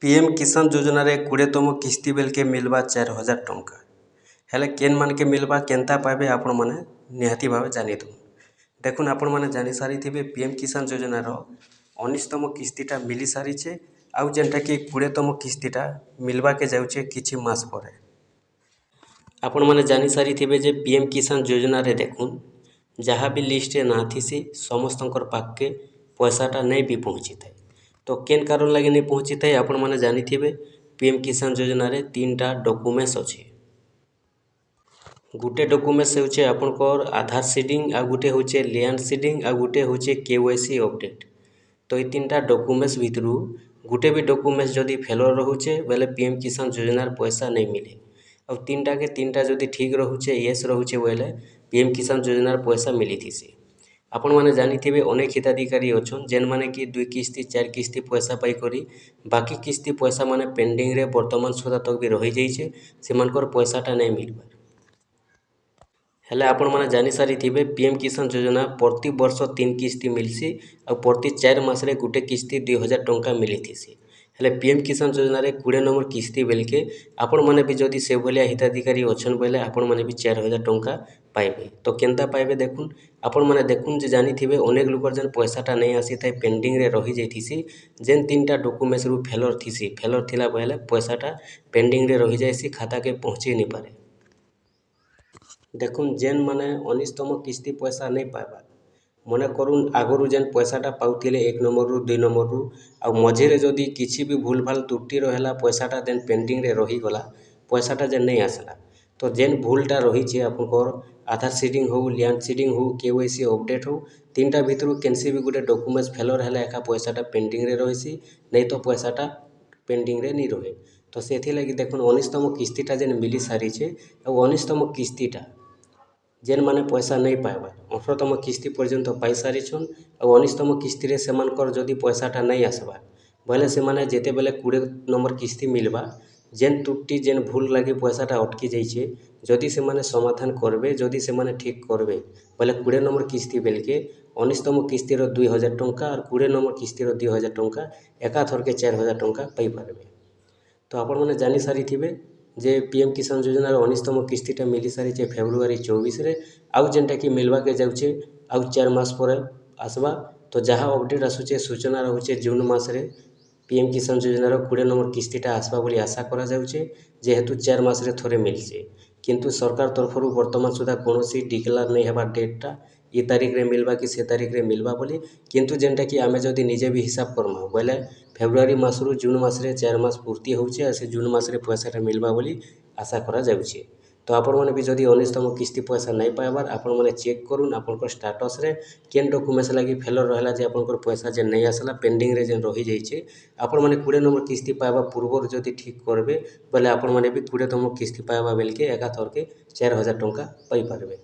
PM किसान योजना रे 20तम किस्ती बेलके मिलवा 4000 टंका। हेले केन मानके मिलवा केनता पाइबे आपण माने निहाती भावे जानिथु। देखुन आपण माने जानि सारिथिबे पीएम किसान योजना रो 19तम किस्तीटा मिली सारिछे आउ जेनटा कि 20तम किस्तीटा मिलवा के जाउछे किछि मास परे। आपण माने जानि सारिथिबे जे पीएम किसान योजना रे देखुन जहाँ भी लिस्ट रे ना थिसी समस्तंकर पाखके पैसाटा नहीं भी पहुँची थाए। तो केन कारण लगे नहीं पहुँची थाए आपण माने जानिथिबे पीएम किसान योजना रे 3टा डॉक्यूमेंट्स अछि। गुटे डॉक्यूमेंट्स होचे आपनकर आधार सीडिंग आ गुटे होचे लैंड सीडिंग आ गुटे होचे केवाईसी अपडेट। तो ये 3टा डॉक्यूमेंट्स भितरु गुटे भी डॉक्यूमेंट्स जदि फेलर रहुचे बेले पीएम किसान योजनार पैसा नहीं मिले। और 3टा के 3टा जदि ठीक रहुचे येस रहुचे बेले पीएम किसान योजनार पैसा मिली थीसी। आपण माने जानिथिबे अनेक हिताधिकारी अछन जेन माने कि 2 किस्ती 4 किस्ती पैसा पाई करी बाकी किस्ती पैसा माने पेंडिंग रे वर्तमान सुधा तक भी रही जाइछे सेमानकर पैसाटा नहीं मिलबार। हेले आपण माने जानि सारिथिबे पीएम किसान योजना प्रति वर्ष 3 किस्ती मिलसी और प्रति 4 मास रे गुटे किस्ती 2000 टंका मिली थीसी। हेले पीएम किसान योजना रे 20 नंबर किस्ती बेलके आपण माने भी जदि से भलिया हिताधिकारी अछन बेले आपण माने भी 4000 टंका पाइबे। तो केनता पाइबे देखुन आपण माने देखुन जे जानिथिबे अनेक लोकर जेन पैसाटा नहीं आसी थाए पेंडिंग रे रही जाइथिसी जेन 3टा डॉक्यूमेंट्स रु फेलर थिसी फेलर थिला बेले पैसाटा पेंडिंग रे रही जाइसी खाता के पहुँची नहीं पारे। देखुन जेन माने 19तम किस्ती पैसा नहीं पाइबा मने करुन आगरु जेन पैसाटा पाउथिले 1 नंबर रु 2 नंबर रु आ मझिरे जदि किछि भी भूल भाल त्रुटि रहेला पैसाटा जेन पेंडिंग रे रही गला पैसाटा जेन नहीं आसला। तो जेन भूलटा रही छे आपनकर आधार सीडिंग हो लैंड सीडिंग हो केवाईसी अपडेट हो 3टा भितरु केनसी भी गुटे डॉक्यूमेंट्स फेलर हेला एका पैसाटा पेंडिंग रे रहिसी नहीं तो पैसाटा पेंडिंग रे नहीं रहे। तो सेथि लगी देखुन 19तम किस्तीटा जेन मिली सारी छे और 19तम किस्तीटा जेन माने पैसा नहीं पाइबा 18तम किस्ती पर्यंत पाई सारी छन और 19तम किस्ती रे सेमानकर जदि पैसाटा नहीं आसबा बोले से माने जेते बेले 20 नंबर किस्ती मिलबा जेन त्रुटि जेन भूल लगी पैसाटा अटकी जाइछे जदि से माने समाधान करबे जदि से माने ठीक करबे बोले 20 नंबर किस्ती बेलके 19तम किस्ती रो 2000 टंका और 20 नंबर किस्ती रो 2000 टंका एका थरके 4000 टंका पाई पारबे। तो आपण माने जानि सारिथिबे जे पीएम किसान योजना रो 19तम किस्तीटा मिली सारिछे फेब्रुआरी 24 रे आउ जेनटा कि मिलवा के जाउछे आउ 4 मास परे आसबा। तो जहाँ अपडेट आसुचे सूचना रहुचे जून मास रे पीएम किसान योजना रो 20 नंबर किस्तीटा आसबा बोली आशा करा जाउछे जेहेतु 4 मास रे थोरे मिलछे किंतु सरकार तरफरु वर्तमान सुधा कोनोसी डिक्लेयर नहीं हेबा डेटटा ई तारीख रे मिलबा कि से तारीख रे मिलबा बोली किंतु जेनटा कि आमे जदि निजे भी हिसाब करमा बोले फेब्रुआरी मास रु जून मास रे 4 मास पूर्ति होउचे आ से जून मास रे पैसाटा मिलबा बोली आशा करा जाउछे। तो आपण माने भी जदि 19तम किस्ती पैसा नहीं पाइबार आपण माने चेक करुन आपनकर स्टेटस रे केन डॉक्यूमेंट्स लागि फेलर रहला जे आपनकर पैसा जे नहीं आसला पेंडिंग रे जेन रही जाइछे आपण माने 20 नंबर किस्ती पाइबा पूर्व जदि ठीक करबे बोले आपण माने भी 20तम किस्ती पाइबा बेलके एका थरके 4000 टंका पाई पारबे।